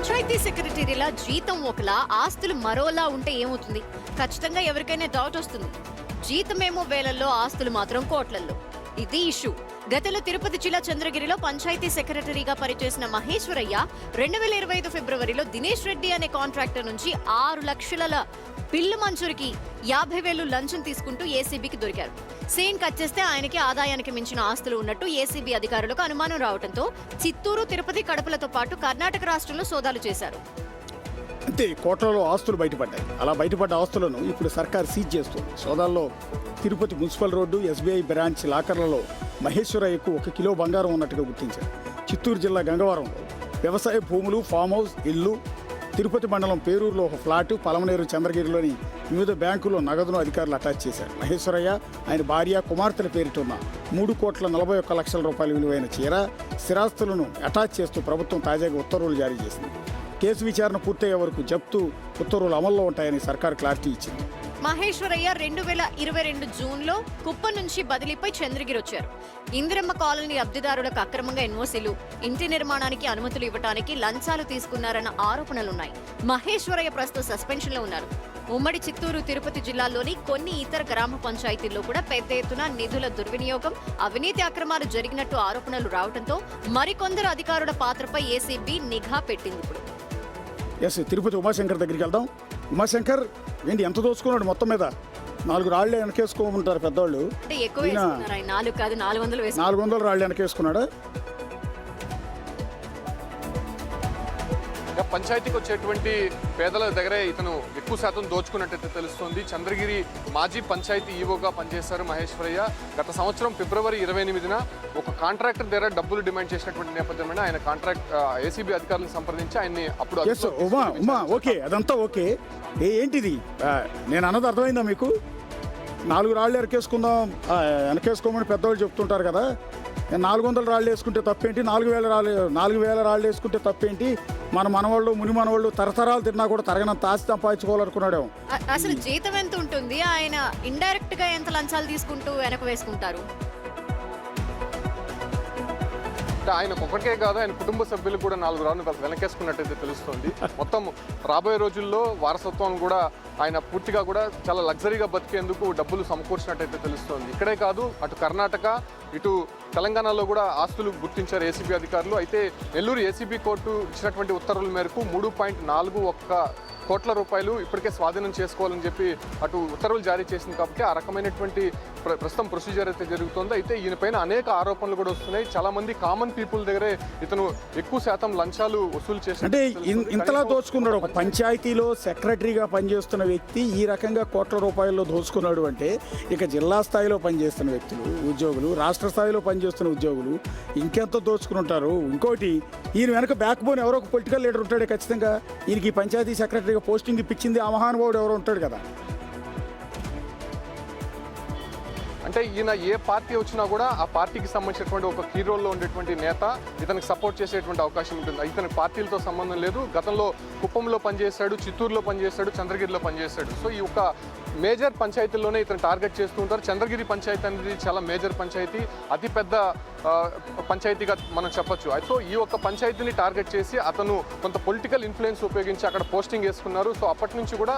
పంచాయతీ సెక్రటరీల జీతం ఒకలా ఆస్తులు మరోలా ఉంటే ఏమవుతుంది? ఖచ్చితంగా ఎవరికైనా డౌట్ వస్తుంది. జీతమేమో వేలల్లో, ఆస్తులు మాత్రం కోట్లల్లో. ఇది ఇష్యూ. గతంలో తిరుపతి జిల్లా చంద్రగిరిలో పంచాయతీ సెక్రటరీగా పనిచేసిన మహేశ్వరయ్య 2025 ఫిబ్రవరిలో దినేష్ రెడ్డి అనే కాంట్రాక్టర్ నుంచి 6 లక్షల బిల్లు మంజూరికి 50,000 లంచం తీసుకుంటూ ఏసీబీకి దొరికారు. సీన్ కట్ చేస్తే ఆయనకి ఆదాయానికి మించిన ఆస్తులు ఉన్నట్టు ఏసీబీ అధికారులకు అనుమానం రావడంతో చిత్తూరు, తిరుపతి, కడపలతో పాటు కర్ణాటక రాష్ట్రంలో సోదాలు చేశారు. అంతే, కోట్లలో ఆస్తులు బయటపడ్డాయి. అలా బయటపడ్డ ఆస్తులను ఇప్పుడు సర్కార్ సీజ్ చేస్తుంది. సోదాల్లో Tirupati municipal road, SBI branch లాకర్లలో మహేశ్వరయ్యకు 1 కిలో బంగారం ఉన్నట్టుగా గుర్తించారు. చిత్తూరు జిల్లా గంగవరంలో వ్యవసాయ భూములు, ఫామ్ హౌస్, ఇల్లు, తిరుపతి మండలం పేరూరులో ఒక ఫ్లాటు, పలమనేరు, చంద్రగిరిలోని వివిధ బ్యాంకుల్లో నగదును అధికారులు అటాచ్ చేశారు. మహేశ్వరయ్య, ఆయన భార్య, కుమార్తెల పేరిటున్న 3,41,00,000 రూపాయల విలువైన చీర, స్థిరాస్తులను అటాచ్ చేస్తూ ప్రభుత్వం తాజాగా ఉత్తర్వులు జారీ చేసింది. కేసు విచారణ పూర్తయ్యే వరకు జప్తు ఉత్తర్వులు అమల్లో ఉంటాయని సర్కార్ క్లారిటీ ఇచ్చింది. మహేశ్వరయ్య 2022 జూన్లో కుప్పం నుంచి బదిలీపై చంద్రగిరి వచ్చారు. ఇందిరమ్మ కాలనీ అద్దెదారులకు అక్రమంగా ఎన్ఓసీలు, ఇంటి నిర్మాణానికి అనుమతులు ఇవ్వడానికి లంచాలు తీసుకున్నారన్న ఆరోపణలున్నాయి. మహేశ్వరయ్య ప్రస్తుతం సస్పెన్షన్లో ఉన్నారు. ఉమ్మడి చిత్తూరు, తిరుపతి జిల్లాల్లోని కొన్ని ఇతర గ్రామ పంచాయతీల్లో కూడా పెద్ద ఎత్తున నిధుల దుర్వినియోగం, అవినీతి అక్రమాలు జరిగినట్టు ఆరోపణలు రావడంతో మరికొందరు అధికారుల పాత్రపై ఏసీబీ నిఘా పెట్టింది. ఇప్పుడు తిరుపతి ఉమాశంకర్ దగ్గరికి వెళ్దాం. ఉమాశంకర్, ఏంటి ఎంత దోచుకున్నాడు? మొత్తం మీద 4 రాళ్లే వెనకేసుకోమంటారు పెద్దవాళ్ళు. అంటే ఎక్కువ వేసుకున్నారు ఆయన, 4 కాదు 400 400 రాళ్ళు వెనకేసుకున్నాడా? పంచాయతీకి వచ్చేటువంటి పేదల దగ్గరే ఇతను ఎక్కువ శాతం దోచుకున్నట్టయితే తెలుస్తోంది. చంద్రగిరి మాజీ పంచాయతీ ఈవోగా పనిచేశారు మహేశ్వరయ్య. గత సంవత్సరం ఫిబ్రవరి 28న ఒక కాంట్రాక్టర్ దగ్గర డబ్బులు డిమాండ్ చేసినటువంటి నేపథ్యంలో ఆయన కాంట్రాక్ట్ ఏసీబీ అధికారులను సంప్రదించి ఆయన్ని అప్పుడు ఓకే, అదంతా ఓకే. ఏంటిది నేను అన్నది అర్థమైందా మీకు? 4 రాళ్ళు వెనకేసుకోమని పెద్దవాళ్ళు చెప్తుంటారు కదా. 400 రాళ్ళు వేసుకుంటే తప్పేంటి? 4,000 రాళ్ళు వేసుకుంటే తప్పేంటి? మనవాళ్ళు, ముని మనవాళ్ళు తరతరాలు తిన్నా కూడా తరగనంత ఆస్తి సంపాదించుకోవాలనుకున్నాడు. అసలు జీతం ఎంత ఉంటుంది? ఆయన ఇండైరెక్ట్ గా ఎంత లంచాలు తీసుకుంటూ వెనక వేసుకుంటారు? ఆయనకు ఒకటే కాదు, ఆయన కుటుంబ సభ్యులు కూడా 4 రాళ్ళు వెనకేసుకున్నట్టయితే తెలుస్తోంది. మొత్తం రాబోయే రోజుల్లో వారసత్వం కూడా ఆయన పూర్తిగా కూడా చాలా లగ్జరీగా బతికేందుకు డబ్బులు సమకూర్చినట్టయితే తెలుస్తోంది. ఇక్కడే కాదు, అటు కర్ణాటక, ఇటు తెలంగాణలో కూడా ఆస్తులు గుర్తించారు ఏసీబీ అధికారులు. అయితే నెల్లూరు ఏసీబీ కోర్టు ఇచ్చినటువంటి ఉత్తర్వుల మేరకు 3.41 కోట్ల రూపాయలు ఇప్పటికే స్వాధీనం చేసుకోవాలని చెప్పి అటు ఉత్తర్వులు జారీ చేసింది. కాబట్టి ఆ రకమైనటువంటి ప్రస్తుతం ప్రొసీజర్ అయితే జరుగుతుంది. అయితే ఈయన పైన అనేక ఆరోపణలు కూడా వస్తున్నాయి. చాలా మంది కామన్ పీపుల్ దగ్గరే ఇతను ఎక్కువ శాతం లంచాలు వసూలు చేసి, అంటే ఇంతలా దోచుకున్నాడు. ఒక పంచాయతీలో సెక్రటరీగా పనిచేస్తున్న వ్యక్తి ఈ రకంగా కోట్ల రూపాయల్లో దోచుకున్నాడు అంటే ఇక జిల్లా స్థాయిలో పనిచేస్తున్న వ్యక్తులు, ఉద్యోగులు, రాష్ట్ర స్థాయిలో పనిచేస్తున్న ఉద్యోగులు ఇంకెంత దోచుకుని. ఇంకోటి, ఈయన వెనక బ్యాక్ బోన్ ఎవరో ఒక పొలిటికల్ లీడర్ ఉంటాడే ఖచ్చితంగా. ఈయనకి పంచాయతీ సెక్రటరీగా పోస్టింగ్ ఇప్పించింది ఆ మహానుభావుడు ఎవరో ఉంటాడు కదా. అంటే ఈయన ఏ పార్టీ వచ్చినా కూడా ఆ పార్టీకి సంబంధించినటువంటి ఒక కీ రోల్లో ఉండేటువంటి నేత ఇతనికి సపోర్ట్ చేసేటువంటి అవకాశం ఉంటుంది. ఇతని పార్టీలతో సంబంధం లేదు. గతంలో కుప్పంలో పనిచేశాడు, చిత్తూరులో పనిచేశాడు, చంద్రగిరిలో పనిచేశాడు. సో ఈ ఒక మేజర్ పంచాయతీల్లోనే ఇతను టార్గెట్ చేస్తూ ఉంటారు. చంద్రగిరి పంచాయతీ అనేది చాలా మేజర్ పంచాయతీ, అతిపెద్ద పంచాయతీగా మనం చెప్పొచ్చు. సో ఈ ఒక్క పంచాయతీని టార్గెట్ చేసి అతను కొంత పొలిటికల్ ఇన్ఫ్లుయెన్స్ ఉపయోగించి అక్కడ పోస్టింగ్ వేసుకున్నారు. సో అప్పటి నుంచి కూడా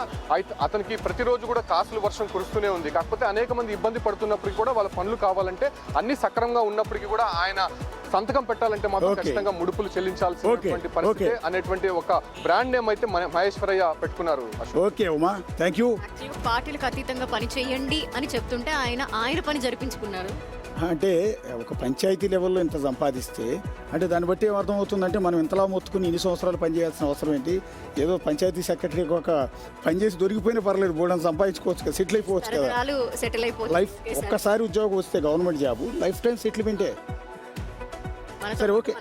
అతనికి ప్రతిరోజు కూడా కాసులు వర్షం కురుస్తూనే ఉంది. కాకపోతే అనేక మంది ఇబ్బంది పడుతున్నప్పటికీ కూడా వాళ్ళ పనులు కావాలంటే అన్ని సక్రమంగా ఉన్నప్పటికీ కూడా ఆయన సంతకం పెట్టాలంటే మాత్రం ఖచ్చితంగా ముడుపులు చెల్లించాల్సినటువంటి పరిస్థితి అనేటువంటి ఒక బ్రాండ్ నేమ్ అయితే మహేశ్వరయ్య పెట్టుకున్నారు. Okay Uma, thank you. పార్టీలకు అతీతంగా పని చేయండి అని చెప్తుంటే ఆయన పని జరిపించుకున్నారు. అంటే ఒక పంచాయతీ లెవెల్లో ఇంత సంపాదిస్తే అంటే దాన్ని బట్టి ఏమర్థమవుతుందంటే మనం ఇంతలా మొత్తుకుని ఇన్ని సంవత్సరాలు పనిచేయాల్సిన అవసరం ఏంటి? ఏదో పంచాయతీ సెక్రటరీకి ఒక పనిచేసి దొరికిపోయినా పర్లేదు, బోర్డు సంపాదించుకోవచ్చు కదా, సెటిల్ అయిపోవచ్చు కదా. లైఫ్ ఒక్కసారి ఉద్యోగం వస్తే గవర్నమెంట్ జాబ్ లైఫ్ టైం సెటిల్మెంటే. సరే, ఓకే.